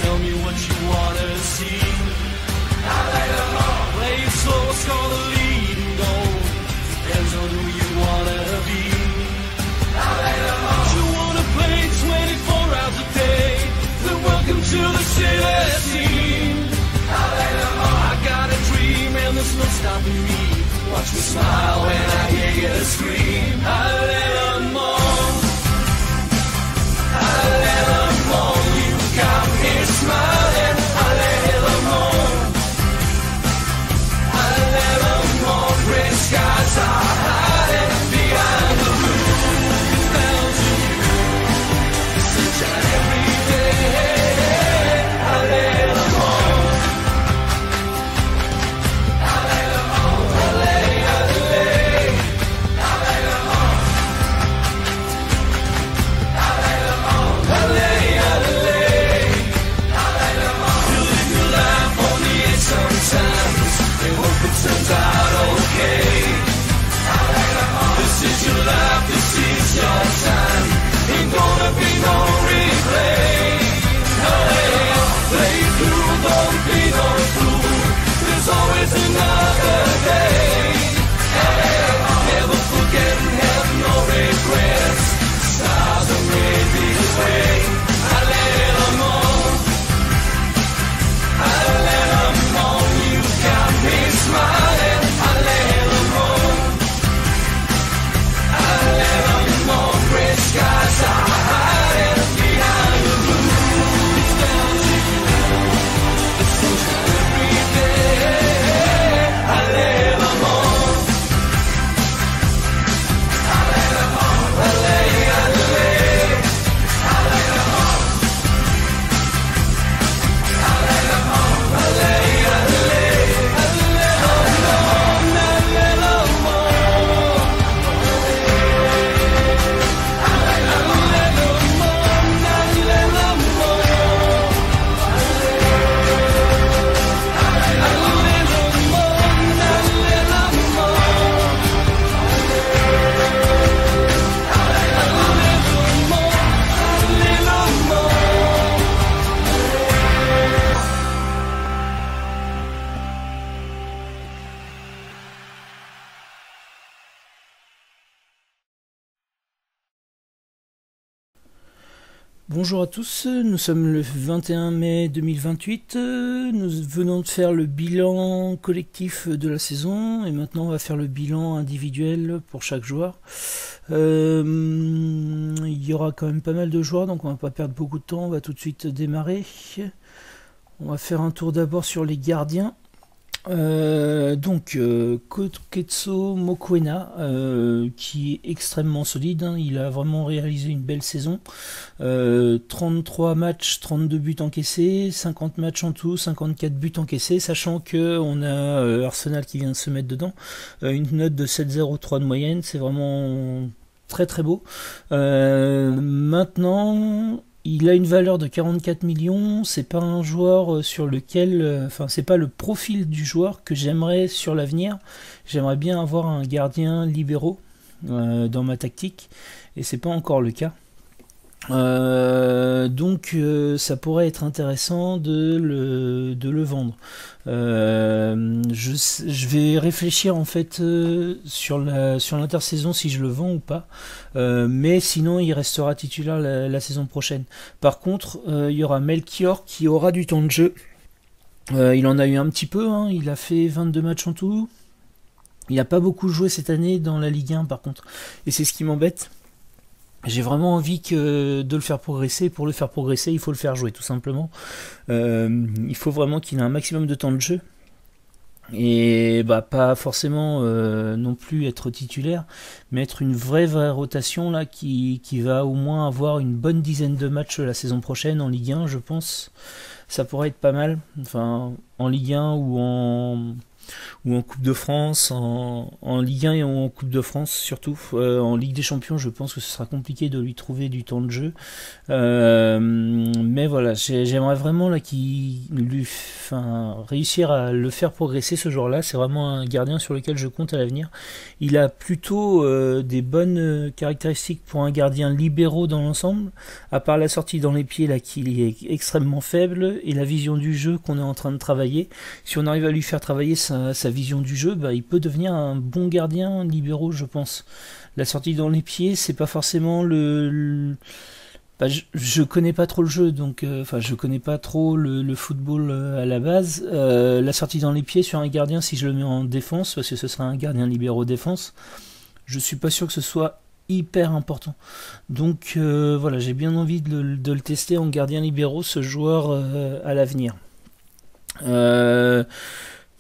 Tell me what you wanna see. I lay them all. Play it slow, score the leading goal. Depends on who you wanna be. I lay them all. You wanna play 24 hours a day? Then welcome to the city team. I lay them all. I got a dream and there's no stopping me. Watch me smile when I hear you scream. I lay them all. I lay them all. You got me smiling. I lay them all. I lay them all. Gray skies are hiding behind the blue clouds of you. Sunshine every day. I lay them all. I lay them all. I lay, I lay. I lay them all. I lay them all. I lay, I lay. I lay them all. You live your life on the edge sometimes. And hope it turns out okay. I lay them all. This is your life, this is your time. Ain't gonna be no replay. I lay them all. Play through, don't be no fool. There's always another day. I lay them all. Never forget and have no regrets. Stars are made this way. I lay them all. I lay them all. You got me smiling. I lay them all. I lay them all. Gray skies are hiding behind the blue clouds of you. The sunshine every day. I lay them all. I lay them all. I lay, I lay. I lay them all. I lay them all. I lay, I lay. I lay them all. I lay them all. I lay them all. I lay them all. Bonjour à tous, nous sommes le 21 mai 2028, nous venons de faire le bilan collectif de la saison et maintenant on va faire le bilan individuel pour chaque joueur. Il y aura quand même pas mal de joueurs donc on va pas perdre beaucoup de temps, on va tout de suite démarrer. On va faire un tour d'abord sur les gardiens. Koketso Mokoena qui est extrêmement solide, hein, il a vraiment réalisé une belle saison, 33 matchs, 32 buts encaissés, 50 matchs en tout, 54 buts encaissés, sachant que on a Arsenal qui vient de se mettre dedans, une note de 7,03 de moyenne, c'est vraiment très très beau. Maintenant il a une valeur de 44 millions, c'est pas un joueur sur lequel, c'est pas le profil du joueur que j'aimerais sur l'avenir. J'aimerais bien avoir un gardien libéraux dans ma tactique, et c'est pas encore le cas. Ça pourrait être intéressant de le vendre. Je vais réfléchir en fait sur l'intersaison si je le vends ou pas, mais sinon il restera titulaire la saison prochaine. Par contre il y aura Melchior qui aura du temps de jeu, il en a eu un petit peu, hein, il a fait 22 matchs en tout, il n'a pas beaucoup joué cette année dans la Ligue 1 par contre, et c'est ce qui m'embête. J'ai vraiment envie de le faire progresser. Pour le faire progresser, il faut le faire jouer, tout simplement. Il faut vraiment qu'il ait un maximum de temps de jeu. Et pas forcément non plus être titulaire, mais être une vraie rotation là, qui va au moins avoir une bonne dizaine de matchs la saison prochaine en Ligue 1, je pense. Ça pourrait être pas mal. Enfin, en Ligue 1 ou ou en Coupe de France, en Ligue 1 et en Coupe de France surtout. En Ligue des Champions, je pense que ce sera compliqué de lui trouver du temps de jeu. Mais voilà, j'aimerais vraiment là réussir à le faire progresser ce joueur-là. C'est vraiment un gardien sur lequel je compte à l'avenir. Il a plutôt des bonnes caractéristiques pour un gardien libéraux dans l'ensemble, à part la sortie dans les pieds là qui est extrêmement faible et la vision du jeu qu'on est en train de travailler. Si on arrive à lui faire travailler sa vision du jeu, bah, il peut devenir un bon gardien libéraux, je pense. La sortie dans les pieds, c'est pas forcément bah, je connais pas trop le jeu, donc je connais pas trop le football à la base. La sortie dans les pieds sur un gardien, si je le mets en défense, parce que ce sera un gardien libéraux défense, je suis pas sûr que ce soit hyper important. Donc voilà, j'ai bien envie de le tester en gardien libéraux, ce joueur à l'avenir.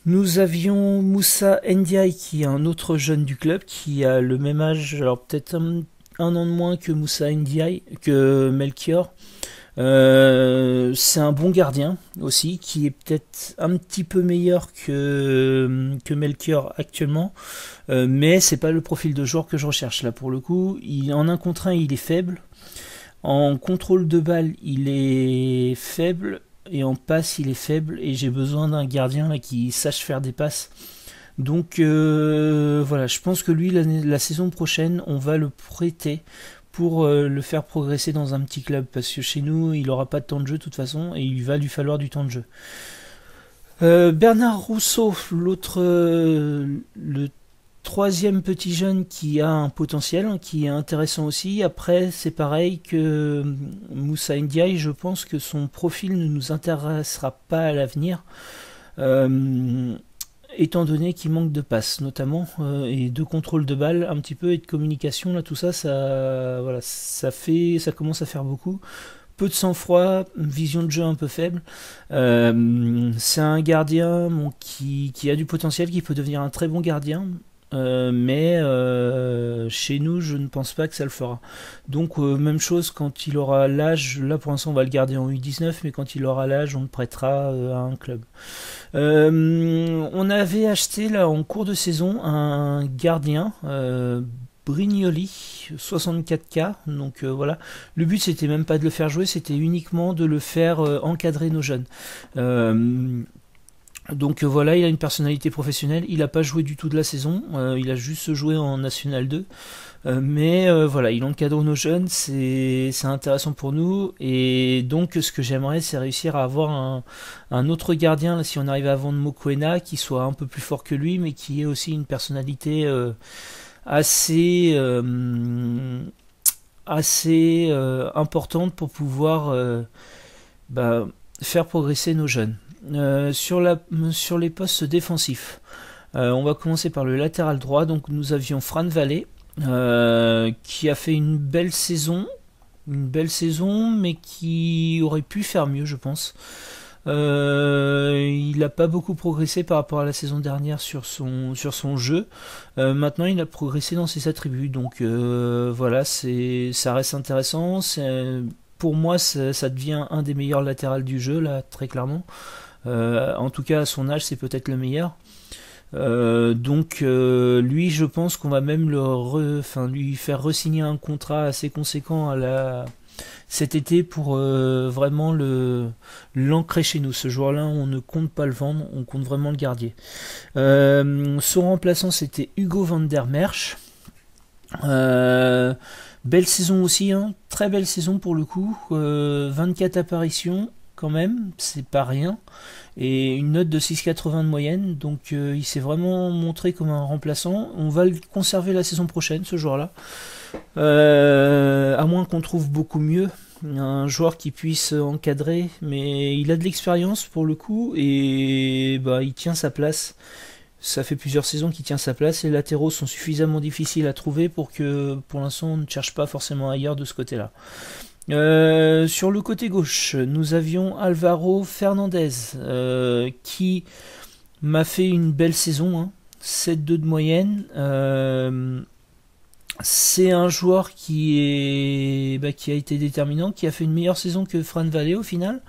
Nous avions Moussa Ndiaye, qui est un autre jeune du club, qui a le même âge, alors peut-être un an de moins que Moussa Ndiaye, que Melchior. C'est un bon gardien aussi, qui est peut-être un petit peu meilleur que Melchior actuellement, mais c'est pas le profil de joueur que je recherche là pour le coup. En 1 contre 1 il est faible, en contrôle de balle il est faible, et en passe il est faible, et j'ai besoin d'un gardien là, qui sache faire des passes. Donc voilà, je pense que lui la saison prochaine on va le prêter pour le faire progresser dans un petit club, parce que chez nous il n'aura pas de temps de jeu de toute façon, et il va lui falloir du temps de jeu. Bernard Rousseau, le troisième petit jeune qui a un potentiel, qui est intéressant aussi. Après, c'est pareil que Moussa Ndiaye, je pense que son profil ne nous intéressera pas à l'avenir, étant donné qu'il manque de passes notamment, et de contrôle de balle un petit peu, et de communication. Là, tout ça, voilà, ça commence à faire beaucoup. Peu de sang-froid, vision de jeu un peu faible. C'est un gardien qui a du potentiel, qui peut devenir un très bon gardien. Mais chez nous je ne pense pas que ça le fera. Donc même chose quand il aura l'âge. Là pour l'instant on va le garder en U19, mais quand il aura l'âge on le prêtera à un club. On avait acheté là en cours de saison un gardien, Brignoli, 64K. Donc voilà, le but c'était même pas de le faire jouer, c'était uniquement de le faire encadrer nos jeunes. Donc voilà, il a une personnalité professionnelle, il n'a pas joué du tout de la saison, il a juste joué en National 2, mais voilà, il encadre nos jeunes, c'est intéressant pour nous, et donc ce que j'aimerais c'est réussir à avoir un autre gardien, là, si on arrive à vendre Mokoena, qui soit un peu plus fort que lui, mais qui ait aussi une personnalité assez importante pour pouvoir faire progresser nos jeunes. Sur les postes défensifs, on va commencer par le latéral droit. Donc nous avions Fran Vallée, qui a fait une belle saison, mais qui aurait pu faire mieux, je pense. Il n'a pas beaucoup progressé par rapport à la saison dernière sur son jeu. Maintenant il a progressé dans ses attributs, donc voilà, ça reste intéressant. Pour moi ça devient un des meilleurs latérales du jeu là, très clairement. En tout cas à son âge c'est peut-être le meilleur. Donc lui je pense qu'on va même lui faire re-signer un contrat assez conséquent cet été pour vraiment l'ancrer chez nous. Ce joueur-là on ne compte pas le vendre, on compte vraiment le garder. Son remplaçant c'était Hugo van der Merch. Belle saison aussi, hein, très belle saison pour le coup, 24 apparitions quand même, c'est pas rien, et une note de 6,80 de moyenne, donc il s'est vraiment montré comme un remplaçant. On va le conserver la saison prochaine, ce joueur-là, à moins qu'on trouve beaucoup mieux, un joueur qui puisse encadrer, mais il a de l'expérience pour le coup, et il tient sa place. Ça fait plusieurs saisons qu'il tient sa place. Les latéraux sont suffisamment difficiles à trouver pour que, pour l'instant, on ne cherche pas forcément ailleurs de ce côté-là. Sur le côté gauche, nous avions Alvaro Fernandez, qui m'a fait une belle saison, hein, 7,2 de moyenne. C'est un joueur qui a été déterminant, qui a fait une meilleure saison que Fran Vallée au final.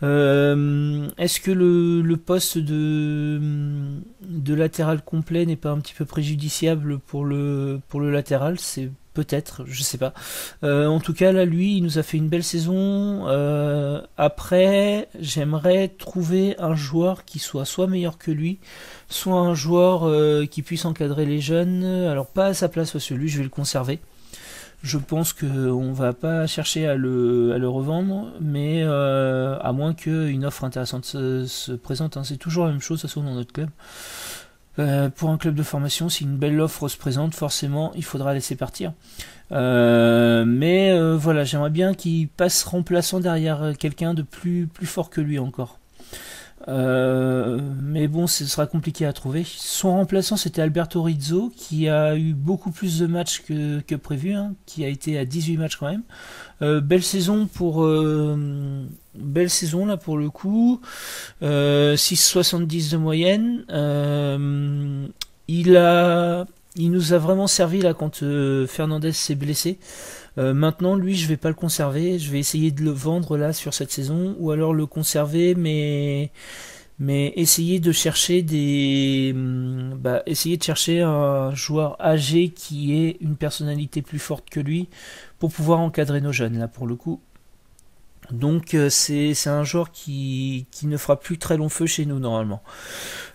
Est-ce que le poste de latéral complet n'est pas un petit peu préjudiciable pour le latéral? C'est peut-être, je sais pas. En tout cas, là, lui, il nous a fait une belle saison. Après, j'aimerais trouver un joueur qui soit meilleur que lui, soit un joueur qui puisse encadrer les jeunes. Alors, pas à sa place, parce que lui, je vais le conserver. Je pense qu'on va pas chercher à le revendre, mais à moins qu'une offre intéressante se présente. Hein. C'est toujours la même chose, ça se trouve dans notre club. Pour un club de formation, si une belle offre se présente, forcément, il faudra laisser partir. Mais voilà, j'aimerais bien qu'il passe remplaçant derrière quelqu'un de plus fort que lui encore. Mais bon, ce sera compliqué à trouver. Son remplaçant, c'était Alberto Rizzo, qui a eu beaucoup plus de matchs que prévu, hein, qui a été à 18 matchs quand même. Belle saison là pour le coup. 6,70 de moyenne. Il nous a vraiment servi là quand Fernandez s'est blessé. Maintenant, lui, je vais pas le conserver. Je vais essayer de le vendre là sur cette saison, ou alors le conserver, mais essayer de chercher essayer de chercher un joueur âgé qui ait une personnalité plus forte que lui pour pouvoir encadrer nos jeunes là pour le coup. Donc c'est un joueur qui ne fera plus très long feu chez nous normalement.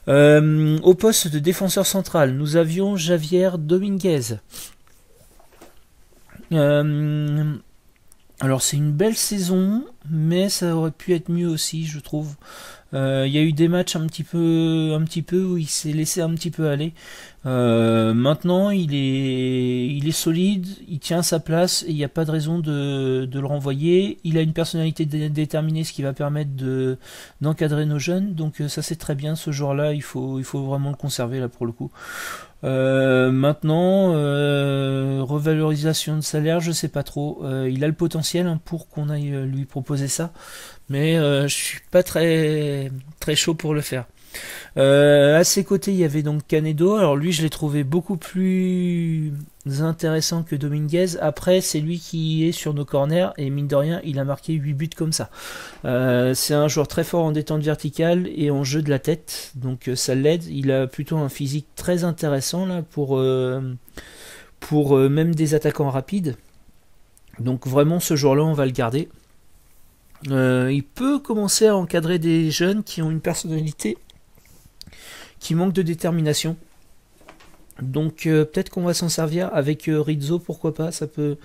Au poste de défenseur central, nous avions Javier Dominguez. Alors c'est une belle saison, mais ça aurait pu être mieux aussi, je trouve. Il y a eu des matchs un petit peu où il s'est laissé un petit peu aller. Maintenant, il est solide, il tient sa place et il n'y a pas de raison de le renvoyer. Il a une personnalité déterminée, ce qui va permettre d'encadrer nos jeunes. Donc ça c'est très bien. Ce joueur-là, il faut vraiment le conserver là pour le coup. Maintenant, revalorisation de salaire, je sais pas trop. Il a le potentiel hein, pour qu'on aille lui proposer ça, mais je suis pas très chaud pour le faire. À ses côtés, il y avait donc Canedo. Alors lui, je l'ai trouvé beaucoup plus intéressant que Dominguez. Après, c'est lui qui est sur nos corners et mine de rien, il a marqué 8 buts comme ça. C'est un joueur très fort en détente verticale et en jeu de la tête, donc ça l'aide. Il a plutôt un physique très intéressant là pour même des attaquants rapides. Donc vraiment, ce joueur-là, on va le garder. Il peut commencer à encadrer des jeunes qui ont une personnalité qui manque de détermination. Donc peut-être qu'on va s'en servir avec Rizzo, pourquoi pas, ça peut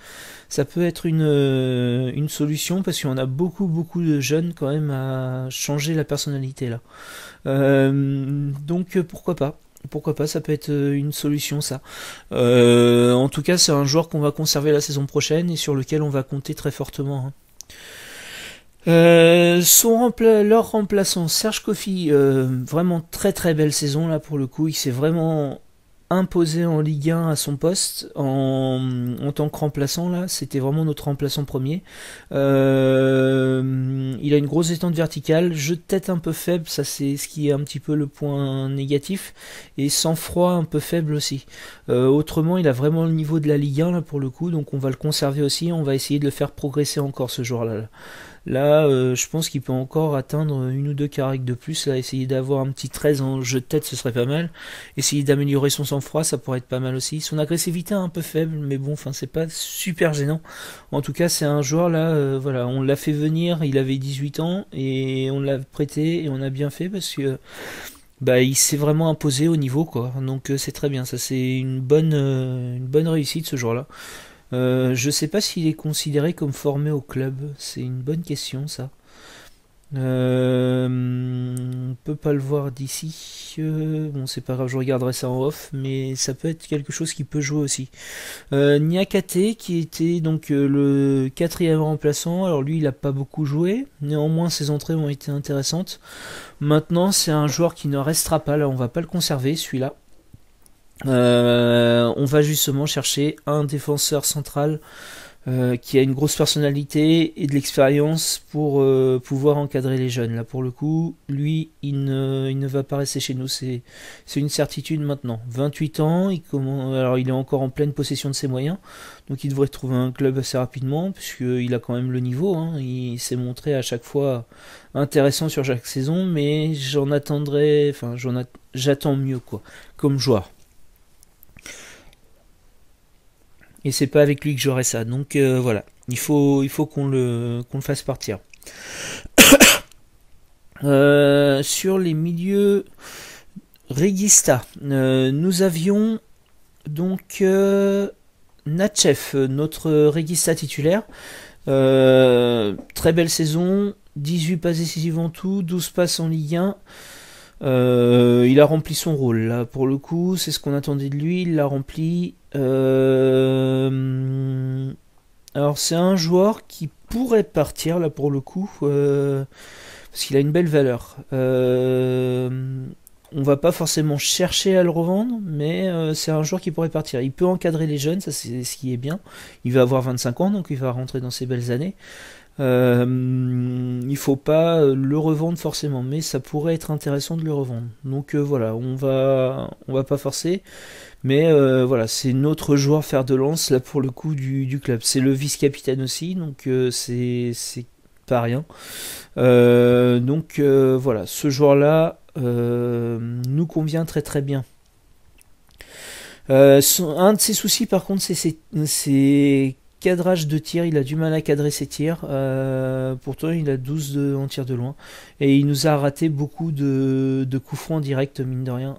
être une solution parce qu'on a beaucoup de jeunes quand même à changer la personnalité là. Donc pourquoi pas, ça peut être une solution ça. En tout cas c'est un joueur qu'on va conserver la saison prochaine et sur lequel on va compter très fortement. Hein. Leur remplaçant Serge Kofi, vraiment très belle saison là pour le coup, il s'est vraiment imposé en Ligue 1 à son poste en tant que remplaçant là, c'était vraiment notre remplaçant premier. Il a une grosse détente verticale, jeu de tête un peu faible, ça c'est ce qui est un petit peu le point négatif, et sang-froid un peu faible aussi. Autrement il a vraiment le niveau de la Ligue 1 là pour le coup, donc on va le conserver aussi, on va essayer de le faire progresser encore ce joueur-là. Là, je pense qu'il peut encore atteindre une ou deux caractères de plus. Là, essayer d'avoir un petit 13 en jeu de tête, ce serait pas mal. Essayer d'améliorer son sang-froid, ça pourrait être pas mal aussi. Son agressivité est un peu faible, mais bon, enfin, c'est pas super gênant. En tout cas, c'est un joueur là, voilà, on l'a fait venir, il avait 18 ans et on l'a prêté et on a bien fait parce que il s'est vraiment imposé au niveau quoi. Donc c'est très bien, ça c'est une bonne réussite ce joueur-là. Je sais pas s'il est considéré comme formé au club, c'est une bonne question ça. On peut pas le voir d'ici. Bon c'est pas grave, je regarderai ça en off, mais ça peut être quelque chose qui peut jouer aussi. Niakate qui était donc le quatrième remplaçant, alors lui il a pas beaucoup joué, néanmoins ses entrées ont été intéressantes. Maintenant c'est un joueur qui ne restera pas là, on va pas le conserver celui-là. On va justement chercher un défenseur central qui a une grosse personnalité et de l'expérience pour pouvoir encadrer les jeunes. Là, pour le coup, lui, il ne va pas rester chez nous. C'est une certitude maintenant. 28 ans, alors il est encore en pleine possession de ses moyens, donc il devrait trouver un club assez rapidement, puisqu'il a quand même le niveau. Hein. Il s'est montré à chaque fois intéressant sur chaque saison, mais j'attends mieux quoi, comme joueur. Et c'est pas avec lui que j'aurai ça. Donc voilà, il faut qu'on le fasse partir. Sur les milieux Regista, nous avions donc Natchev, notre Regista titulaire. Très belle saison, 18 passes décisives en tout, 12 passes en Ligue 1. Il a rempli son rôle là, pour le coup, c'est ce qu'on attendait de lui, il l'a rempli. Alors c'est un joueur qui pourrait partir là pour le coup, parce qu'il a une belle valeur. On va pas forcément chercher à le revendre, mais c'est un joueur qui pourrait partir. Il peut encadrer les jeunes, ça c'est ce qui est bien. Il va avoir 25 ans, donc il va rentrer dans ses belles années. Il faut pas le revendre forcément, mais ça pourrait être intéressant de le revendre. Donc voilà, on va pas forcer, mais voilà, c'est notre joueur fer de lance là pour le coup du club. C'est le vice-capitaine aussi, donc c'est pas rien. Donc voilà, ce joueur-là nous convient très très bien. Un de ses soucis par contre, c'est ses cadrage de tir, il a du mal à cadrer ses tirs, pourtant il a 12 en tir de loin, et il nous a raté beaucoup de coups francs directs, mine de rien.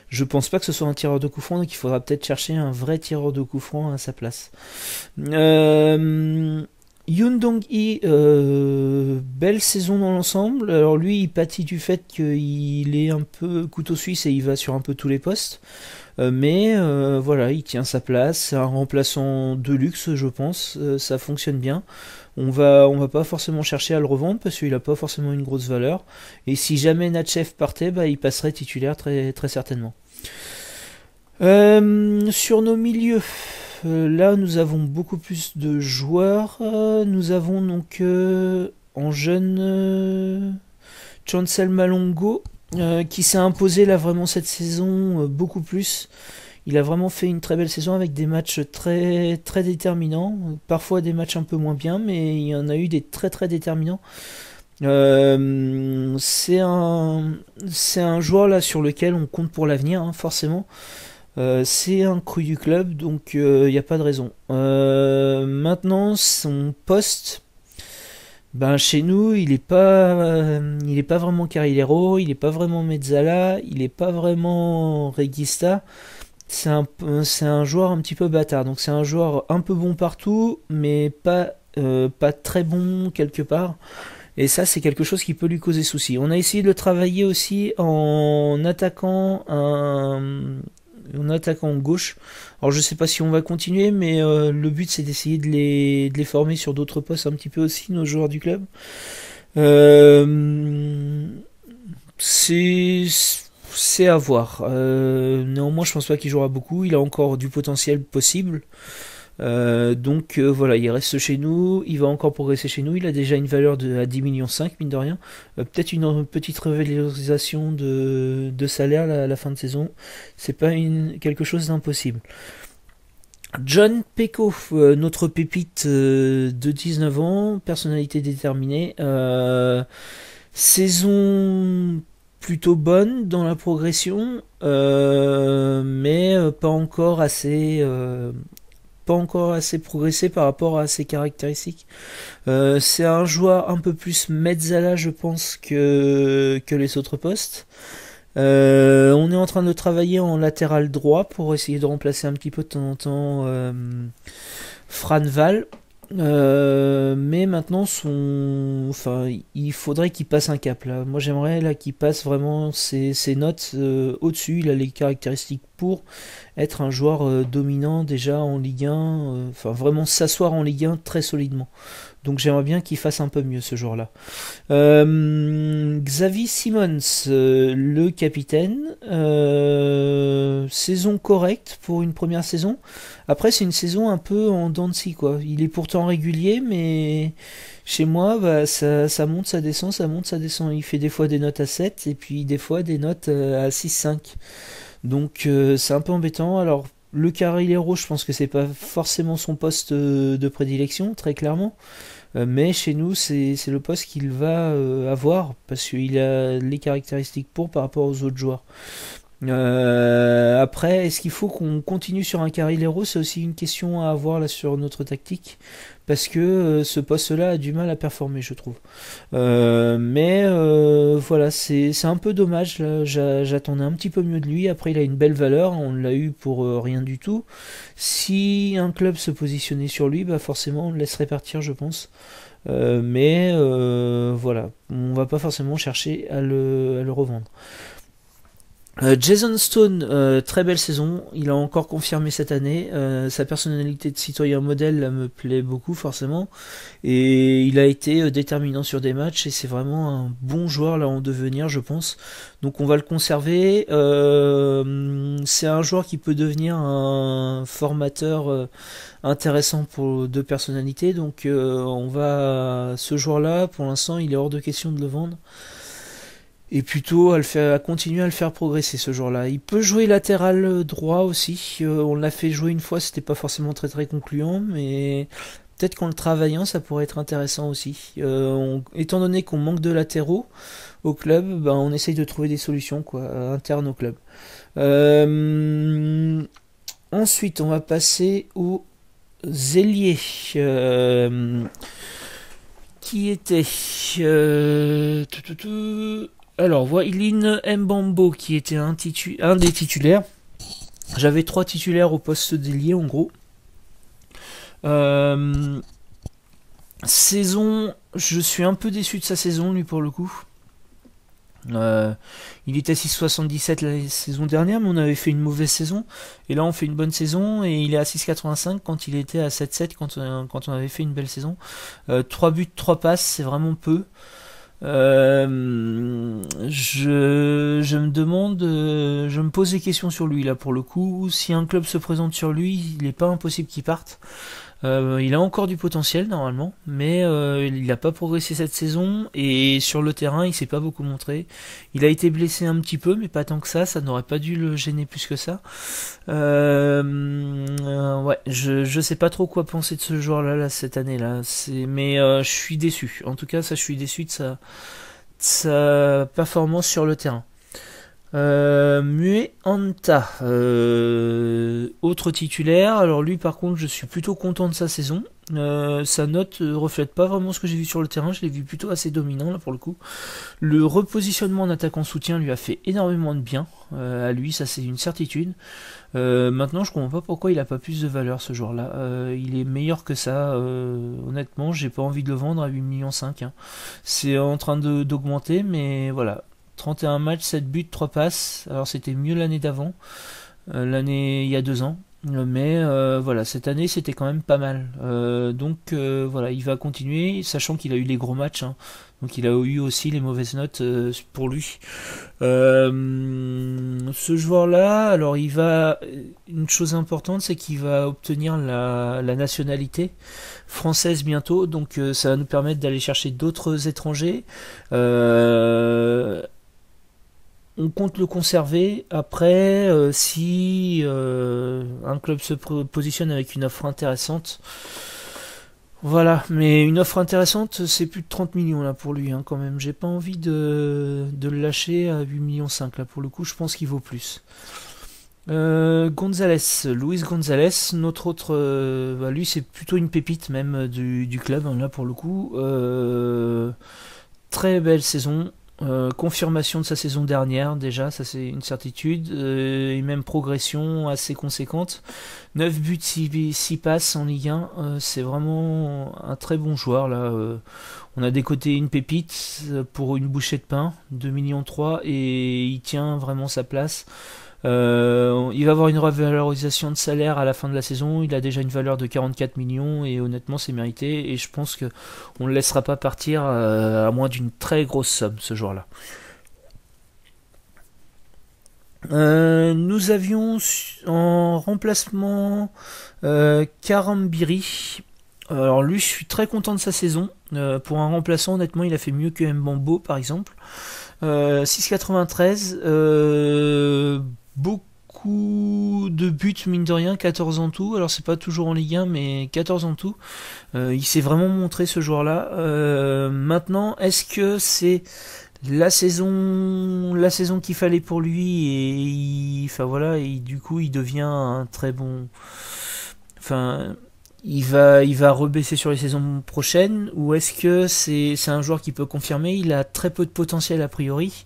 Je pense pas que ce soit un tireur de coups francs, donc il faudra peut-être chercher un vrai tireur de coups francs à sa place. Yoon Dong-hee, belle saison dans l'ensemble. Alors lui, il pâtit du fait qu'il est un peu couteau suisse et il va sur un peu tous les postes. Mais voilà, il tient sa place. C'est un remplaçant de luxe, je pense. Ça fonctionne bien. On va pas forcément chercher à le revendre parce qu'il n'a pas forcément une grosse valeur. Et si jamais Natchev partait, bah, il passerait titulaire très, très certainement. Sur nos milieux, là nous avons beaucoup plus de joueurs. Nous avons donc en jeune Chancel Malongo qui s'est imposé là vraiment cette saison beaucoup plus. Il a vraiment fait une très belle saison avec des matchs très, très déterminants. Parfois des matchs un peu moins bien, mais il y en a eu des très très déterminants. C'est un joueur là sur lequel on compte pour l'avenir, hein, forcément. C'est un cru du club, donc il n'y a pas de raison. Maintenant, son poste, ben, chez nous, il est pas vraiment Carrilero, il n'est pas vraiment Mezzala, il n'est pas vraiment Regista. C'est un joueur un petit peu bâtard. Donc c'est un joueur un peu bon partout, mais pas très bon quelque part. Et ça, c'est quelque chose qui peut lui causer souci. On a essayé de le travailler aussi en attaquant gauche. Alors je sais pas si on va continuer, mais le but c'est d'essayer de les former sur d'autres postes un petit peu aussi, nos joueurs du club. C'est à voir. Néanmoins, je pense pas qu'il jouera beaucoup. Il a encore du potentiel possible. Donc voilà, il reste chez nous. Il va encore progresser chez nous. Il a déjà une valeur à 10,5 millions, mine de rien. Peut-être une petite revalorisation de salaire à la fin de saison. C'est pas quelque chose d'impossible. John Peko, notre pépite de 19 ans, personnalité déterminée. Saison plutôt bonne dans la progression, mais pas encore assez progressé par rapport à ses caractéristiques. C'est un joueur un peu plus Mezzala, je pense, que les autres postes. On est en train de travailler en latéral droit pour essayer de remplacer un petit peu de temps en temps Fran Val. Mais maintenant il faudrait qu'il passe un cap là. Moi j'aimerais là qu'il passe vraiment ses notes au-dessus. Il a les caractéristiques pour être un joueur dominant déjà en Ligue 1, enfin vraiment s'asseoir en Ligue 1 très solidement. Donc j'aimerais bien qu'il fasse un peu mieux ce joueur-là. Xavi Simons, le capitaine, saison correcte pour une première saison. Après c'est une saison un peu en dents de scie, quoi. Il est pourtant régulier, mais chez moi bah, ça monte, ça descend, ça monte, ça descend. Il fait des fois des notes à 7 et puis des fois des notes à 6-5. Donc c'est un peu embêtant. Alors le Carrilero, je pense que c'est pas forcément son poste de prédilection, très clairement. Mais chez nous, c'est le poste qu'il va avoir, parce qu'il a les caractéristiques pour par rapport aux autres joueurs. Après, est-ce qu'il faut qu'on continue sur un Carrilero? C'est aussi une question à avoir là sur notre tactique, parce que ce poste-là a du mal à performer, je trouve. Mais voilà, c'est un peu dommage. Là, j'attendais un petit peu mieux de lui. Après, il a une belle valeur, on l'a eu pour rien du tout. Si un club se positionnait sur lui, bah forcément, on le laisserait partir, je pense. Mais voilà, on va pas forcément chercher à le revendre. Jason Stone, très belle saison, il a encore confirmé cette année, sa personnalité de citoyen modèle là, me plaît beaucoup forcément, et il a été déterminant sur des matchs, et c'est vraiment un bon joueur là en devenir, je pense, donc on va le conserver. C'est un joueur qui peut devenir un formateur intéressant pour deux personnalités, donc ce joueur-là, pour l'instant, il est hors de question de le vendre. Et plutôt à continuer à le faire progresser ce jour-là. Il peut jouer latéral droit aussi. On l'a fait jouer une fois, c'était pas forcément très très concluant, mais peut-être qu'en le travaillant, ça pourrait être intéressant aussi. Étant donné qu'on manque de latéraux au club, ben, on essaye de trouver des solutions quoi, internes au club. Ensuite, on va passer aux ailiers. Qui était alors, Wailin Mbambo qui était un des titulaires. J'avais 3 titulaires au poste d'ailier en gros. Saison, je suis un peu déçu de sa saison lui pour le coup. Il était à 6,77 la saison dernière, mais on avait fait une mauvaise saison. Et là, on fait une bonne saison et il est à 6,85 quand il était à 7,7 quand on avait fait une belle saison. 3 buts, 3 passes, c'est vraiment peu. Je me pose des questions sur lui là pour le coup. Si un club se présente sur lui, il n'est pas impossible qu'il parte. Il a encore du potentiel normalement, mais il n'a pas progressé cette saison et sur le terrain il s'est pas beaucoup montré. Il a été blessé un petit peu, mais pas tant que ça n'aurait pas dû le gêner plus que ça. Ouais, je sais pas trop quoi penser de ce joueur là cette année là. Mais je suis déçu. En tout cas, ça je suis déçu de sa performance sur le terrain. Mue Anta, autre titulaire. Alors lui par contre je suis plutôt content de sa saison. Sa note reflète pas vraiment ce que j'ai vu sur le terrain, je l'ai vu plutôt assez dominant là pour le coup. Le repositionnement en attaquant soutien lui a fait énormément de bien à lui, ça c'est une certitude. Maintenant je comprends pas pourquoi il a pas plus de valeur ce joueur là. Il est meilleur que ça, honnêtement j'ai pas envie de le vendre à 8,5 millions hein. C'est en train d'augmenter, mais voilà. 31 matchs, 7 buts, 3 passes. Alors c'était mieux l'année d'avant, l'année il y a 2 ans. Mais voilà, cette année c'était quand même pas mal. Donc voilà, il va continuer, sachant qu'il a eu les gros matchs. Hein. Donc il a eu aussi les mauvaises notes pour lui. Ce joueur-là, alors il va... Une chose importante, c'est qu'il va obtenir la nationalité française bientôt. Donc ça va nous permettre d'aller chercher d'autres étrangers. On compte le conserver. Après, si un club se positionne avec une offre intéressante, voilà. Mais une offre intéressante, c'est plus de 30 millions là pour lui, hein, quand même. J'ai pas envie de le lâcher à 8,5 millions là. Pour le coup, je pense qu'il vaut plus. Luis Gonzalez, notre autre, lui c'est plutôt une pépite même du club, hein, là pour le coup. Très belle saison. Confirmation de sa saison dernière déjà, ça c'est une certitude, et même progression assez conséquente. 9 buts, 6 passes en Ligue 1, c'est vraiment un très bon joueur là. On a décoté une pépite pour une bouchée de pain, 2,3 millions, et il tient vraiment sa place. Il va avoir une revalorisation de salaire à la fin de la saison. Il a déjà une valeur de 44 millions et honnêtement c'est mérité. Et je pense que on ne le laissera pas partir à moins d'une très grosse somme ce joueur-là. Nous avions en remplacement Karambiri. Alors lui, je suis très content de sa saison. Pour un remplaçant, honnêtement, il a fait mieux que Mbambo, par exemple. 6,93. Beaucoup de buts, mine de rien, 14 en tout. Alors c'est pas toujours en Ligue 1, mais 14 en tout. Il s'est vraiment montré ce joueur-là. Maintenant, est-ce que c'est la saison qu'il fallait pour lui enfin voilà, et du coup il devient un très bon, enfin il va rebaisser sur les saisons prochaines, ou est-ce que c'est un joueur qui peut confirmer? Il a très peu de potentiel a priori,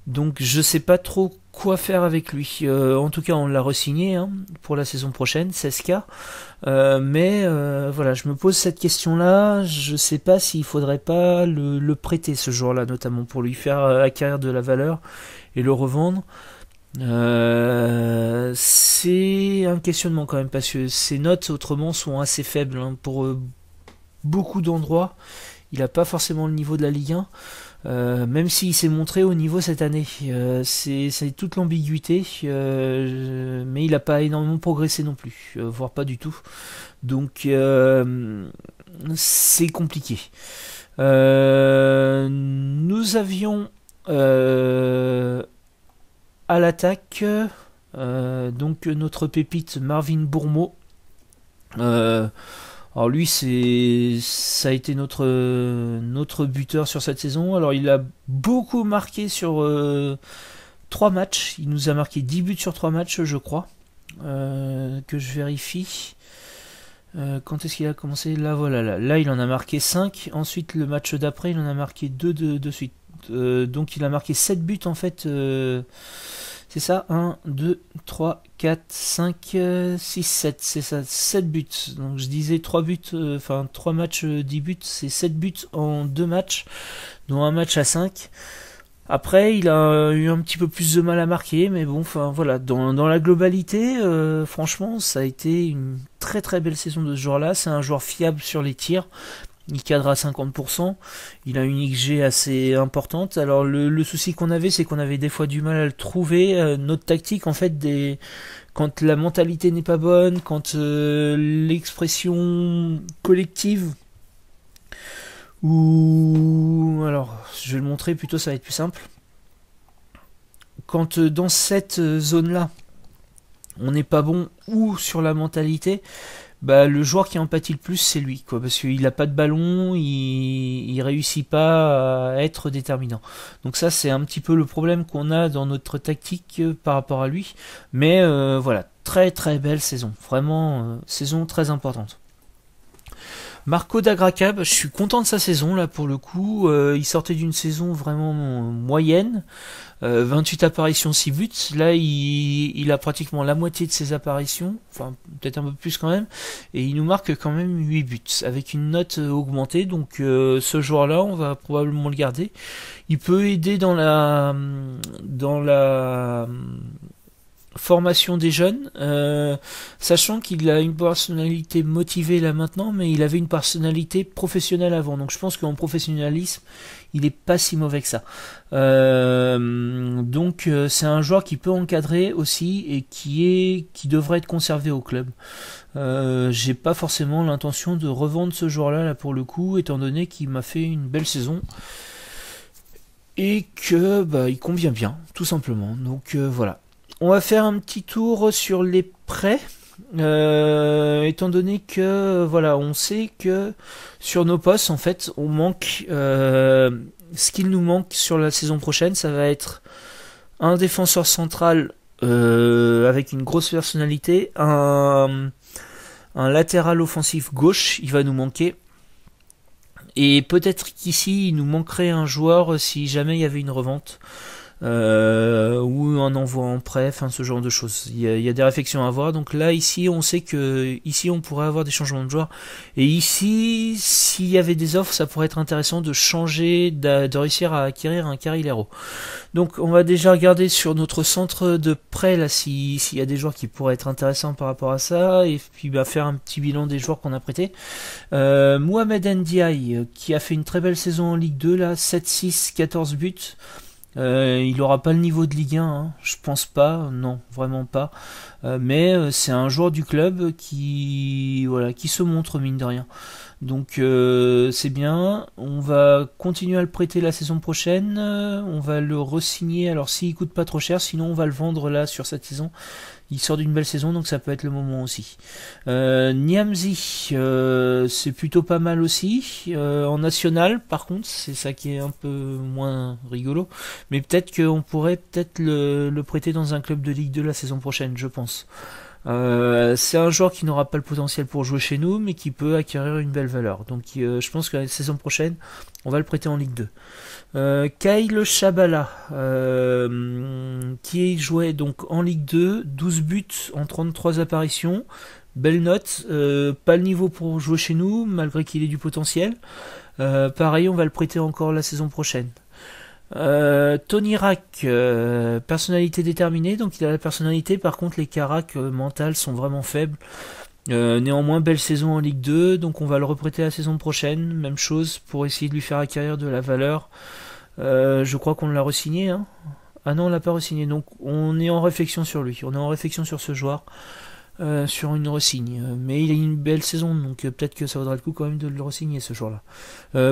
donc je sais pas trop quoi faire avec lui. En tout cas on l'a re-signé pour la saison prochaine, 16K. Mais voilà, je me pose cette question-là. Je sais pas s'il faudrait pas le prêter ce joueur-là, notamment pour lui faire acquérir de la valeur et le revendre. C'est un questionnement quand même, parce que ses notes autrement sont assez faibles pour beaucoup d'endroits. Il n'a pas forcément le niveau de la Ligue 1. Même s'il s'est montré au niveau cette année, c'est toute l'ambiguïté, mais il n'a pas énormément progressé non plus, voire pas du tout. Donc c'est compliqué. Nous avions à l'attaque donc notre pépite Marvin Bourmeau. Alors lui, ça a été notre buteur sur cette saison. Alors il a beaucoup marqué sur 3 matchs. Il nous a marqué 10 buts sur 3 matchs, je crois. Que je vérifie. Quand est-ce qu'il a commencé? Là, voilà. Là, il en a marqué 5. Ensuite, le match d'après, il en a marqué 2 de suite. Donc il a marqué 7 buts en fait. C'est ça, 1, 2, 3, 4, 5, 6, 7, c'est ça, 7 buts. Donc je disais 3 buts, 3 matchs, 10 buts, c'est 7 buts en 2 matchs, dont un match à 5. Après, il a eu un petit peu plus de mal à marquer, mais bon, voilà, dans la globalité, franchement, ça a été une très très belle saison de ce joueur-là. C'est un joueur fiable sur les tirs. Il cadre à 50%, il a une XG assez importante. Alors le souci qu'on avait, c'est qu'on avait des fois du mal à le trouver. Notre tactique en fait, quand la mentalité n'est pas bonne, quand l'expression collective, ou alors je vais le montrer plutôt, ça va être plus simple. Quand dans cette zone-là, on n'est pas bon, ou sur la mentalité, bah le joueur qui en pâtit le plus c'est lui, quoi, parce qu'il a pas de ballon, il réussit pas à être déterminant. Donc ça c'est un petit peu le problème qu'on a dans notre tactique par rapport à lui. Mais voilà, très très belle saison, vraiment saison très importante. Marco Dagracab, je suis content de sa saison là pour le coup. Il sortait d'une saison vraiment moyenne, 28 apparitions, 6 buts. Là il a pratiquement la moitié de ses apparitions, enfin peut-être un peu plus quand même, et il nous marque quand même 8 buts avec une note augmentée. Donc ce joueur-là, on va probablement le garder. Il peut aider dans la formation des jeunes, sachant qu'il a une personnalité motivée là maintenant, mais il avait une personnalité professionnelle avant, donc je pense qu'en professionnalisme il est pas si mauvais que ça. Donc c'est un joueur qui peut encadrer aussi et qui devrait être conservé au club. J'ai pas forcément l'intention de revendre ce joueur là pour le coup, étant donné qu'il m'a fait une belle saison et que il convient bien tout simplement. Donc voilà. On va faire un petit tour sur les prêts, étant donné que voilà, on sait que sur nos postes en fait on manque, ce qu'il nous manque sur la saison prochaine, ça va être un défenseur central avec une grosse personnalité, un latéral offensif gauche, il va nous manquer, et peut-être qu'ici il nous manquerait un joueur si jamais il y avait une revente. ou un envoi en prêt, enfin ce genre de choses. Il y a des réflexions à avoir. Donc là, ici, on sait que ici, on pourrait avoir des changements de joueurs. Et ici, s'il y avait des offres, ça pourrait être intéressant de changer, de réussir à acquérir un Carrilero. Donc on va déjà regarder sur notre centre de prêt là s'il y a des joueurs qui pourraient être intéressants par rapport à ça, et puis faire un petit bilan des joueurs qu'on a prêtés. Mohamed Ndiaye qui a fait une très belle saison en Ligue 2 là, 7-6, 14 buts. Il aura pas le niveau de Ligue 1, hein, je pense pas, non, vraiment pas. Mais c'est un joueur du club qui se montre mine de rien. Donc c'est bien, on va continuer à le prêter la saison prochaine, on va le re-signer, alors s'il coûte pas trop cher, sinon on va le vendre là sur cette saison. Il sort d'une belle saison, donc ça peut être le moment aussi. Niamzi, c'est plutôt pas mal aussi. En national, par contre, c'est ça qui est un peu moins rigolo. Mais peut-être qu'on pourrait le prêter dans un club de Ligue 2 la saison prochaine, je pense. C'est un joueur qui n'aura pas le potentiel pour jouer chez nous, mais qui peut acquérir une belle valeur. Donc je pense que la saison prochaine, on va le prêter en Ligue 2. Kyle Chabala, qui jouait donc en Ligue 2, 12 buts en 33 apparitions, belle note, pas le niveau pour jouer chez nous, malgré qu'il ait du potentiel. Pareil, on va le prêter encore la saison prochaine. Tony Rack, personnalité déterminée, donc il a la personnalité, par contre les caracs mentales sont vraiment faibles. Néanmoins, belle saison en Ligue 2, donc on va le reprêter la saison prochaine, même chose, pour essayer de lui faire acquérir de la valeur. Je crois qu'on l'a re-signé, hein. Ah non, on l'a pas re-signé, donc on est en réflexion sur lui, on est en réflexion sur ce joueur, sur une re-signe. Mais il a une belle saison, donc peut-être que ça vaudra le coup quand même de le re-signer ce joueur-là.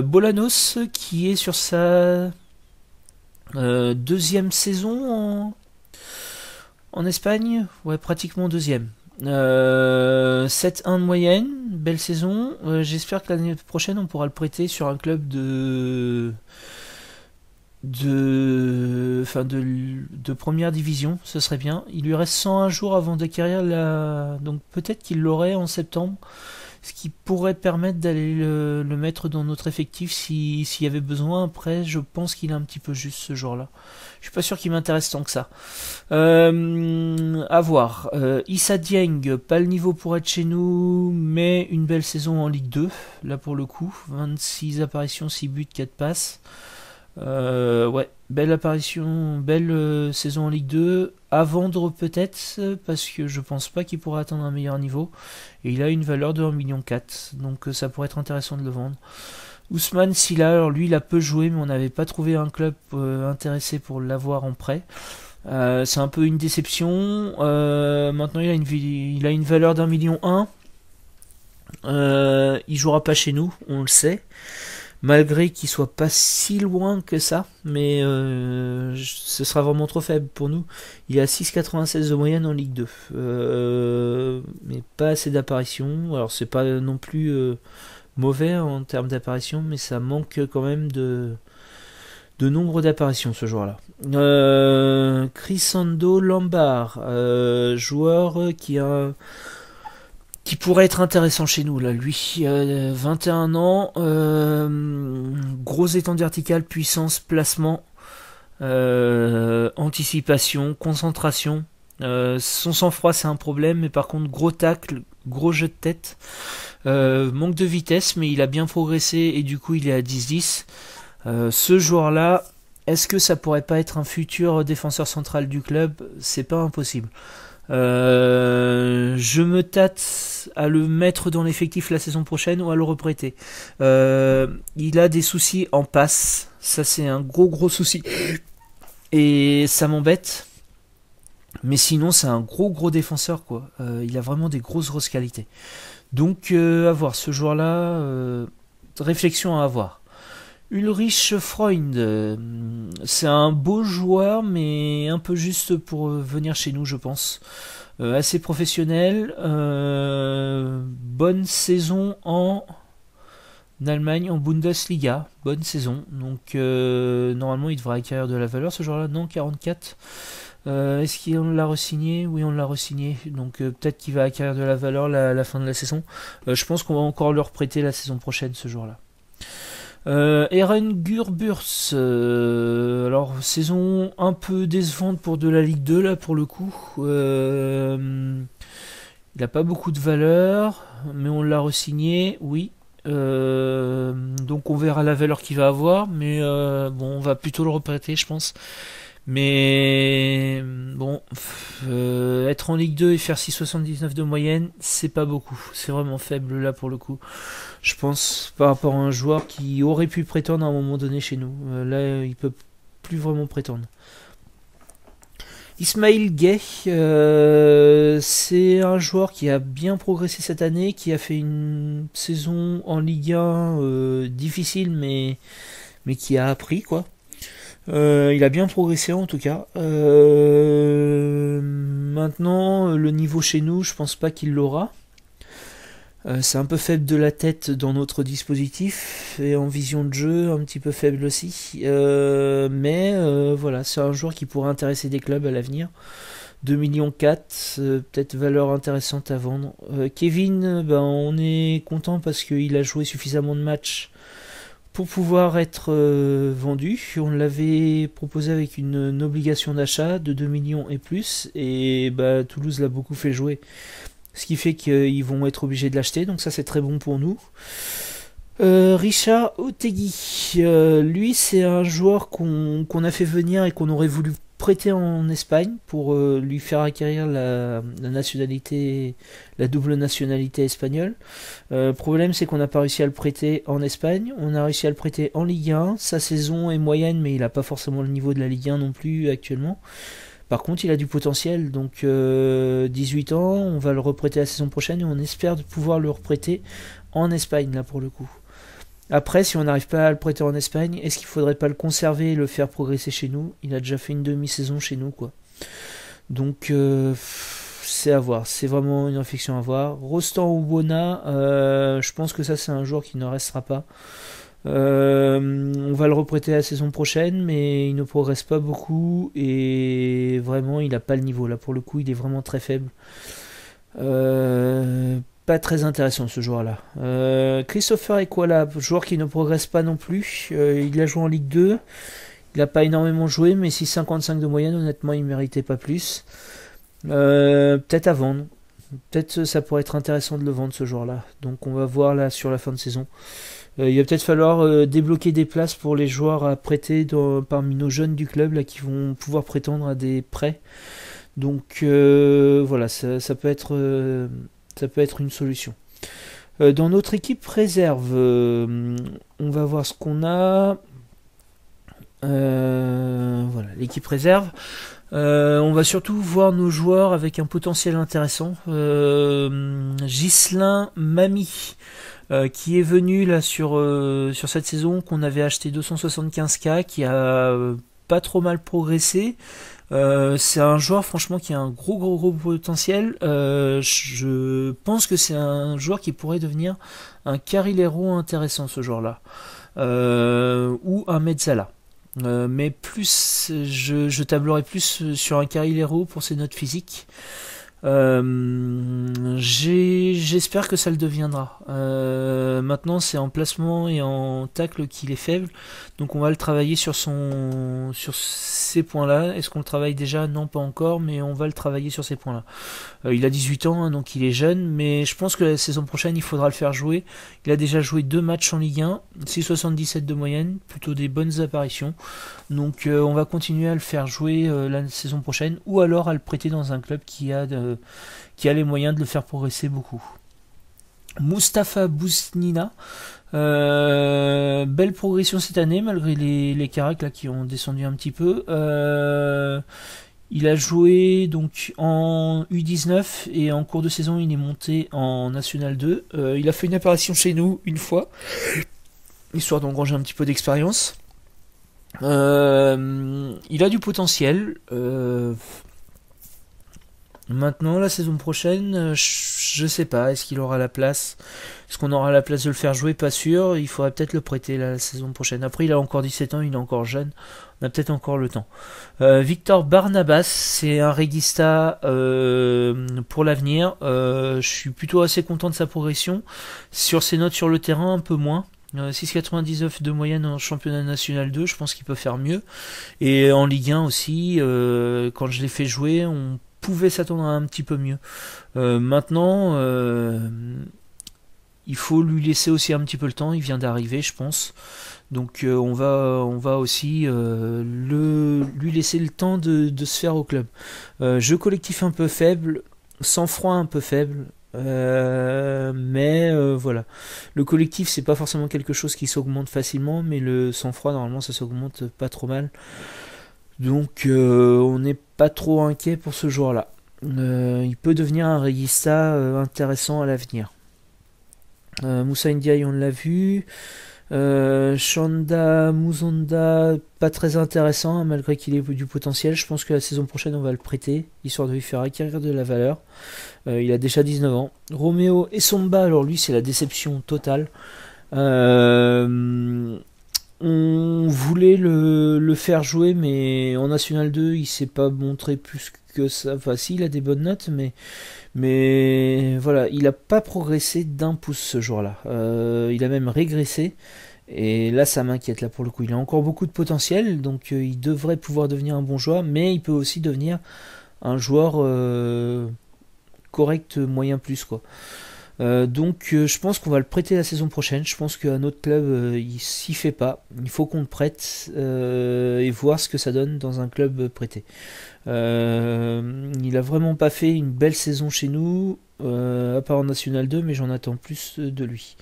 Bolanos, qui est sur sa deuxième saison en Espagne, ouais, pratiquement deuxième. 7-1 de moyenne, belle saison. J'espère que l'année prochaine on pourra le prêter sur un club de première division, ce serait bien. Il lui reste 101 jours avant d'acquérir donc peut-être qu'il l'aurait en septembre, ce qui pourrait permettre d'aller le mettre dans notre effectif s'il y avait besoin. Après, je pense qu'il est un petit peu juste ce jour-là. Je suis pas sûr qu'il m'intéresse tant que ça. À voir. Issa Dieng, pas le niveau pour être chez nous, mais une belle saison en Ligue 2, là pour le coup. 26 apparitions, 6 buts, 4 passes. Ouais, belle apparition, belle saison en Ligue 2, à vendre peut-être, parce que je pense pas qu'il pourra atteindre un meilleur niveau, et il a une valeur de 1,4 million, donc ça pourrait être intéressant de le vendre. Ousmane Sylla, alors lui il a peu joué, mais on n'avait pas trouvé un club intéressé pour l'avoir en prêt. C'est un peu une déception. Maintenant il a une valeur d'1,1 million. Il jouera pas chez nous, on le sait. Malgré qu'il soit pas si loin que ça, mais ce sera vraiment trop faible pour nous. Il est à 6,96 de moyenne en Ligue 2, mais pas assez d'apparitions. Alors c'est pas non plus mauvais en termes d'apparitions, mais ça manque quand même de nombre d'apparitions ce joueur-là. Crisando Lombard, joueur qui pourrait être intéressant chez nous là, lui, 21 ans, gros étendue verticale, puissance, placement, anticipation, concentration. Son sang-froid c'est un problème, mais par contre gros tacle, gros jeu de tête, manque de vitesse, mais il a bien progressé et du coup il est à 10-10. Ce joueur-là, est-ce que ça pourrait pas être un futur défenseur central du club? C'est pas impossible. Je me tâte à le mettre dans l'effectif la saison prochaine ou à le reprêter. Il a des soucis en passe, ça c'est un gros souci et ça m'embête, mais sinon c'est un gros défenseur quoi. Il a vraiment des grosses qualités, donc à voir ce joueur là, réflexion à avoir. Ulrich Freund, c'est un beau joueur, mais un peu juste pour venir chez nous, je pense. Assez professionnel, bonne saison en Allemagne, en Bundesliga, bonne saison. Donc normalement, il devrait acquérir de la valeur, ce joueur-là. Non, 44. Est-ce qu'on l'a re-signé? Oui, on l'a re-signé. Donc peut-être qu'il va acquérir de la valeur la fin de la saison. Je pense qu'on va encore le reprêter la saison prochaine, ce joueur-là. Eren Gurburs, alors saison un peu décevante pour de la Ligue 2 là pour le coup. Il n'a pas beaucoup de valeur, mais on l'a re-signé, oui. Donc on verra la valeur qu'il va avoir, mais bon, on va plutôt le reprêter, je pense. Mais bon, être en Ligue 2 et faire 6,79 de moyenne, c'est pas beaucoup. C'est vraiment faible là pour le coup. Je pense par rapport à un joueur qui aurait pu prétendre à un moment donné chez nous. Là, il peut plus vraiment prétendre. Ismail Gueye, c'est un joueur qui a bien progressé cette année, qui a fait une saison en Ligue 1 difficile, mais qui a appris quoi. Il a bien progressé en tout cas. Maintenant, le niveau chez nous, je pense pas qu'il l'aura. C'est un peu faible de la tête dans notre dispositif et en vision de jeu un petit peu faible aussi. Mais voilà, c'est un joueur qui pourrait intéresser des clubs à l'avenir. 2,4 millions, peut-être valeur intéressante à vendre. Kevin, ben, on est content parce qu'il a joué suffisamment de matchs pour pouvoir être vendu. On l'avait proposé avec une obligation d'achat de 2 millions et plus. Et bah, Toulouse l'a beaucoup fait jouer. Ce qui fait qu'ils vont être obligés de l'acheter. Donc ça c'est très bon pour nous. Richard Otegui. Lui c'est un joueur qu'on a fait venir et qu'on aurait voulu prêter en Espagne pour lui faire acquérir la nationalité, la double nationalité espagnole. Problème c'est qu'on n'a pas réussi à le prêter en Espagne, on a réussi à le prêter en Ligue 1. Sa saison est moyenne mais il n'a pas forcément le niveau de la Ligue 1 non plus actuellement. Par contre il a du potentiel, donc 18 ans, on va le reprêter la saison prochaine et on espère de pouvoir le reprêter en Espagne là pour le coup. Après, si on n'arrive pas à le prêter en Espagne, est-ce qu'il faudrait pas le conserver et le faire progresser chez nous? Il a déjà fait une demi-saison chez nous, quoi. Donc, c'est à voir. C'est vraiment une réflexion à voir. Rostand Oubona, je pense que ça, c'est un joueur qui ne restera pas. On va le reprêter la saison prochaine, mais il ne progresse pas beaucoup et vraiment, il n'a pas le niveau. Là, pour le coup, il est vraiment très faible. Pas très intéressant ce joueur-là. Christopher Ekwala, joueur qui ne progresse pas non plus. Il a joué en Ligue 2. Il n'a pas énormément joué, mais 6,55 de moyenne, honnêtement, il ne méritait pas plus. Peut-être à vendre. Peut-être ça pourrait être intéressant de le vendre ce joueur-là. Donc on va voir là sur la fin de saison. Il va peut-être falloir débloquer des places pour les joueurs à prêter parmi nos jeunes du club là, qui vont pouvoir prétendre à des prêts. Donc voilà, ça peut être une solution. Dans notre équipe réserve, on va voir ce qu'on a. Voilà, l'équipe réserve. On va surtout voir nos joueurs avec un potentiel intéressant. Ghislain Mami, qui est venu là sur cette saison, qu'on avait acheté 275K, qui a pas trop mal progressé. C'est un joueur franchement qui a un gros potentiel. Je pense que c'est un joueur qui pourrait devenir un carrilero intéressant, ce joueur-là, ou un mezzala. Mais plus je tablerai plus sur un carrilero pour ses notes physiques. J'espère que ça le deviendra. Maintenant c'est en placement et en tacle qu'il est faible, donc on va le travailler sur ces points là. Est-ce qu'on le travaille déjà? Non, pas encore, mais on va le travailler sur ces points là. Il a 18 ans, hein, donc il est jeune, mais je pense que la saison prochaine il faudra le faire jouer. Il a déjà joué 2 matchs en Ligue 1, 6,77 de moyenne, plutôt des bonnes apparitions, donc on va continuer à le faire jouer la saison prochaine, ou alors à le prêter dans un club qui a les moyens de le faire progresser beaucoup. Mustapha Bousnina, belle progression cette année malgré les Caracs là qui ont descendu un petit peu. Il a joué donc en U19 et en cours de saison il est monté en National 2. Il a fait une apparition chez nous une fois, histoire d'engranger un petit peu d'expérience. Il a du potentiel. Maintenant, la saison prochaine, je sais pas, est-ce qu'il aura la place? Est-ce qu'on aura la place de le faire jouer? Pas sûr, il faudrait peut-être le prêter la saison prochaine. Après, il a encore 17 ans, il est encore jeune, on a peut-être encore le temps. Victor Barnabas, c'est un reguista pour l'avenir. Je suis plutôt assez content de sa progression. Sur ses notes sur le terrain, un peu moins. 6,99 de moyenne en championnat national 2, je pense qu'il peut faire mieux. Et en Ligue 1 aussi, quand je l'ai fait jouer, on pouvait s'attendre à un petit peu mieux. Maintenant, il faut lui laisser aussi un petit peu le temps, il vient d'arriver, je pense. Donc on va aussi lui laisser le temps de se faire au club. Jeu collectif un peu faible, sang-froid un peu faible. Mais voilà, le collectif c'est pas forcément quelque chose qui s'augmente facilement, mais le sang-froid normalement ça s'augmente pas trop mal, donc on n'est pas trop inquiet pour ce joueur-là. Il peut devenir un régista intéressant à l'avenir. Moussa Ndiaye on l'a vu. Chanda Muzonda, pas très intéressant, hein, malgré qu'il ait du potentiel. Je pense que la saison prochaine on va le prêter, histoire de lui faire acquérir de la valeur. Il a déjà 19 ans. Roméo Essomba, alors lui c'est la déception totale. On voulait le faire jouer, mais en National 2 il s'est pas montré plus que ça. Enfin si, il a des bonnes notes, mais voilà, il a pas progressé d'un pouce ce jour-là. Il a même régressé. Et là ça m'inquiète, là pour le coup. Il a encore beaucoup de potentiel, donc il devrait pouvoir devenir un bon joueur, mais il peut aussi devenir un joueur correct, moyen plus quoi. Donc je pense qu'on va le prêter la saison prochaine. Je pense qu'un autre club il s'y fait pas. Il faut qu'on le prête et voir ce que ça donne dans un club prêté. Il a vraiment pas fait une belle saison chez nous, à part en National 2, mais j'en attends plus de lui.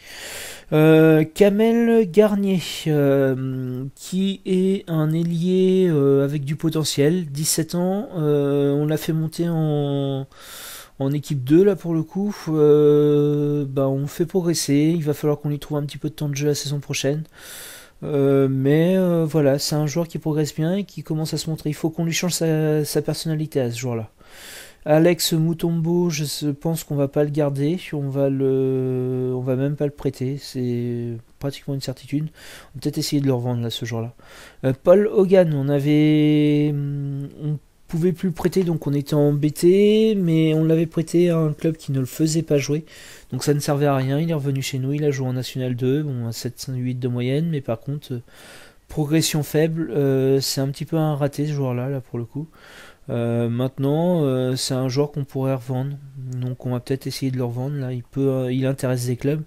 Kamel Garnier, qui est un ailier avec du potentiel, 17 ans, on l'a fait monter en équipe 2 là pour le coup. On fait progresser, il va falloir qu'on lui trouve un petit peu de temps de jeu la saison prochaine. Mais voilà, c'est un joueur qui progresse bien et qui commence à se montrer. Il faut qu'on lui change sa personnalité à ce joueur-là. Alex Mutombo, je pense qu'on va pas le garder, on va même pas le prêter, c'est pratiquement une certitude. On va peut-être essayer de le revendre là ce jour-là. Paul Hogan, on pouvait plus le prêter, donc on était embêté, mais on l'avait prêté à un club qui ne le faisait pas jouer, donc ça ne servait à rien. Il est revenu chez nous, il a joué en National 2, bon, à 7,8 de moyenne, mais par contre progression faible, c'est un petit peu un raté ce joueur là pour le coup. Maintenant c'est un joueur qu'on pourrait revendre, donc on va peut-être essayer de le revendre là. Il intéresse des clubs,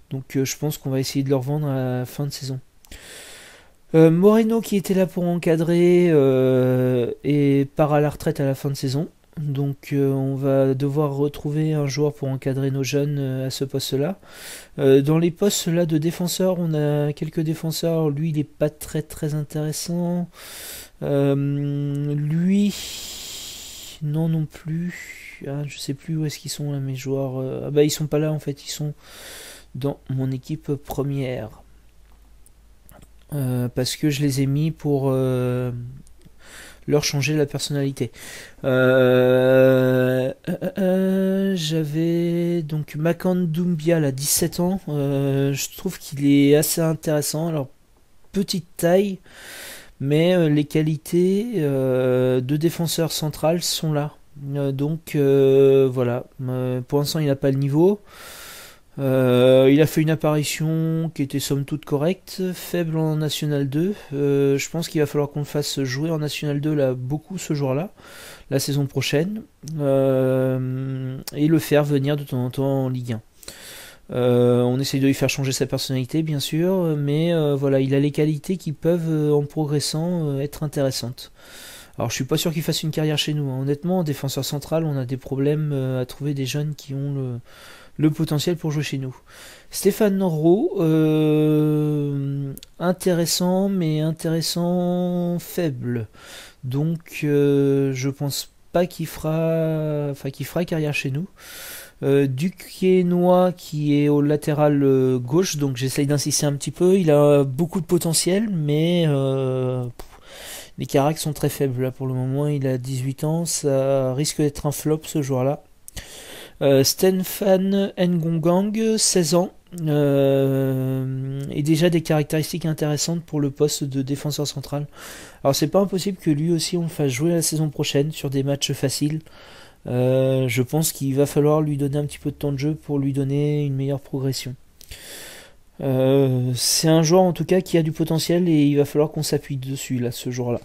donc je pense qu'on va essayer de le revendre à la fin de saison. Moreno qui était là pour encadrer et part à la retraite à la fin de saison, donc on va devoir retrouver un joueur pour encadrer nos jeunes à ce poste là. Dans les postes là de défenseurs, on a quelques défenseurs. Lui il est pas très intéressant. Lui non plus. Je sais plus où est-ce qu'ils sont là mes joueurs. Ils sont pas là en fait, ils sont dans mon équipe première. Parce que je les ai mis pour leur changer la personnalité. J'avais donc Makan Doumbia à 17 ans. Je trouve qu'il est assez intéressant. Alors petite taille, mais les qualités de défenseur central sont là. Donc voilà. Pour l'instant il n'a pas le niveau. Il a fait une apparition qui était somme toute correcte, faible en National 2. Je pense qu'il va falloir qu'on le fasse jouer en National 2 là, beaucoup ce jour-là, la saison prochaine, et le faire venir de temps en temps en Ligue 1. On essaye de lui faire changer sa personnalité bien sûr, mais voilà, il a les qualités qui peuvent en progressant être intéressantes. Alors je suis pas sûr qu'il fasse une carrière chez nous, hein. Honnêtement, en défenseur central on a des problèmes à trouver des jeunes qui ont le potentiel pour jouer chez nous. Stéphane Rowe, intéressant, mais intéressant faible. Donc je pense pas qu'il fera carrière chez nous. Duquesnoy qui est au latéral gauche, donc j'essaye d'insister un petit peu. Il a beaucoup de potentiel, mais les caractères sont très faibles là pour le moment. Il a 18 ans, ça risque d'être un flop ce joueur-là. Stéphane Ngongang, 16 ans, et déjà des caractéristiques intéressantes pour le poste de défenseur central. Alors c'est pas impossible que lui aussi on le fasse jouer la saison prochaine sur des matchs faciles. Je pense qu'il va falloir lui donner un petit peu de temps de jeu pour lui donner une meilleure progression. C'est un joueur en tout cas qui a du potentiel et il va falloir qu'on s'appuie dessus là ce jour-là.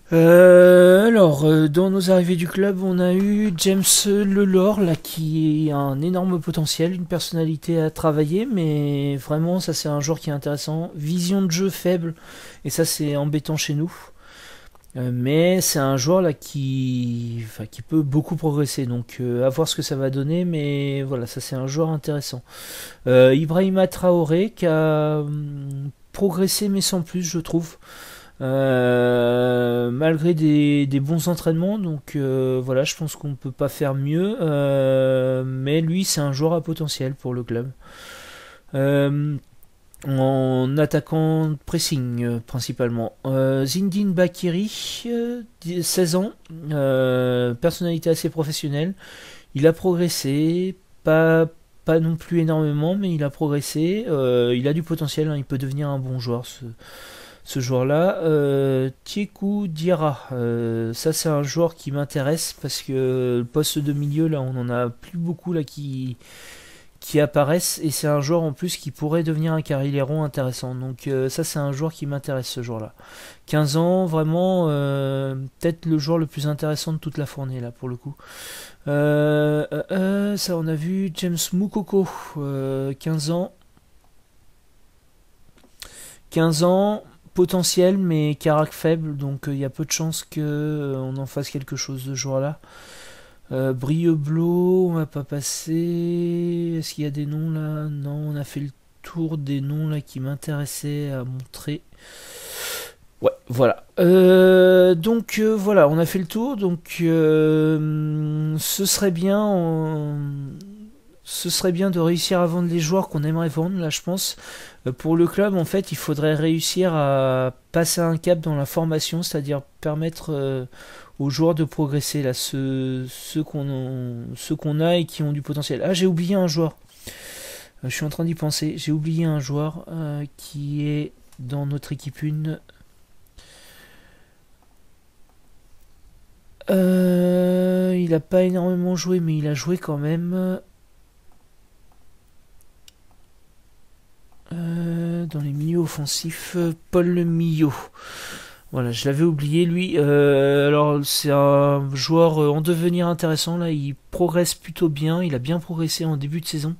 Dans nos arrivées du club, on a eu James Lelore là qui a un énorme potentiel, une personnalité à travailler, mais vraiment ça c'est un joueur qui est intéressant. Vision de jeu faible et ça c'est embêtant chez nous. Mais c'est un joueur là qui peut beaucoup progresser, donc à voir ce que ça va donner, mais voilà, ça c'est un joueur intéressant. Ibrahima Traoré qui a progressé mais sans plus, je trouve. Malgré des bons entraînements, donc voilà, je pense qu'on ne peut pas faire mieux, mais lui c'est un joueur à potentiel pour le club. En attaquant pressing principalement, Zindine Bakiri, 16 ans, personnalité assez professionnelle, il a progressé, pas non plus énormément, mais il a progressé, il a du potentiel, hein, il peut devenir un bon joueur ce joueur-là. Tiekou Diarra, ça c'est un joueur qui m'intéresse parce que le poste de milieu là, on en a plus beaucoup là qui apparaissent et c'est un joueur en plus qui pourrait devenir un carrilero intéressant. Donc ça c'est un joueur qui m'intéresse ce joueur-là. 15 ans, vraiment peut-être le joueur le plus intéressant de toute la fournée là pour le coup. Ça on a vu James Moukoko, 15 ans. 15 ans. Potentiel mais carac faible, donc il y a peu de chances qu'on en fasse quelque chose ce jour-là. Brieblo, on va pas passer. Est-ce qu'il y a des noms là? Non, on a fait le tour des noms là qui m'intéressaient à montrer. Ouais, voilà. Donc voilà, on a fait le tour. Donc ce serait bien. Ce serait bien de réussir à vendre les joueurs qu'on aimerait vendre, là je pense. Pour le club, en fait, il faudrait réussir à passer un cap dans la formation, c'est-à-dire permettre aux joueurs de progresser, là, ceux qu'on a et qui ont du potentiel. Ah, j'ai oublié un joueur. Je suis en train d'y penser. J'ai oublié un joueur qui est dans notre équipe 1. Il n'a pas énormément joué, mais il a joué quand même. Dans les milieux offensifs, Paul Le Millot. Voilà, je l'avais oublié lui. Alors c'est un joueur en devenir intéressant là. Il progresse plutôt bien. Il a bien progressé en début de saison.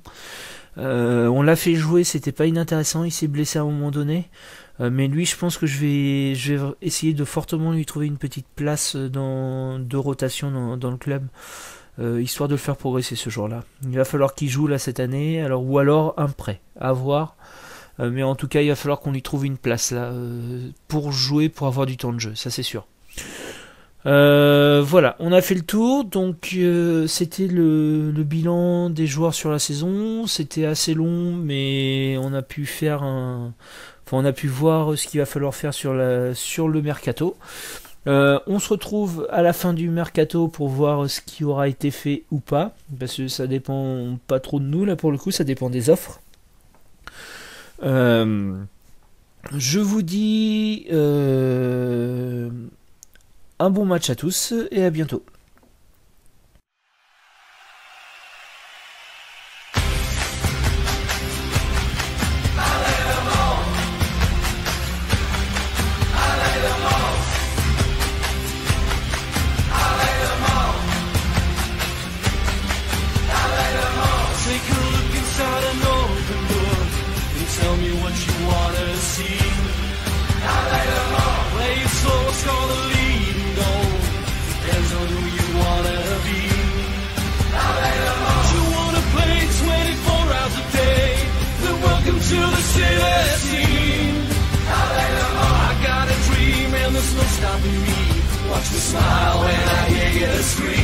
On l'a fait jouer, c'était pas inintéressant. Il s'est blessé à un moment donné. Mais lui, je pense que je vais essayer de fortement lui trouver une petite place de rotation dans le club. Histoire de le faire progresser ce jour-là. Il va falloir qu'il joue là cette année, ou alors un prêt, à voir. Mais en tout cas, il va falloir qu'on lui trouve une place là pour jouer, pour avoir du temps de jeu, ça c'est sûr. Voilà, on a fait le tour. Donc c'était le bilan des joueurs sur la saison. C'était assez long, mais on a pu on a pu voir ce qu'il va falloir faire sur le mercato. On se retrouve à la fin du mercato pour voir ce qui aura été fait ou pas, parce que ça dépend pas trop de nous là pour le coup, ça dépend des offres. Je vous dis un bon match à tous et à bientôt. Watch me smile when I hear you scream.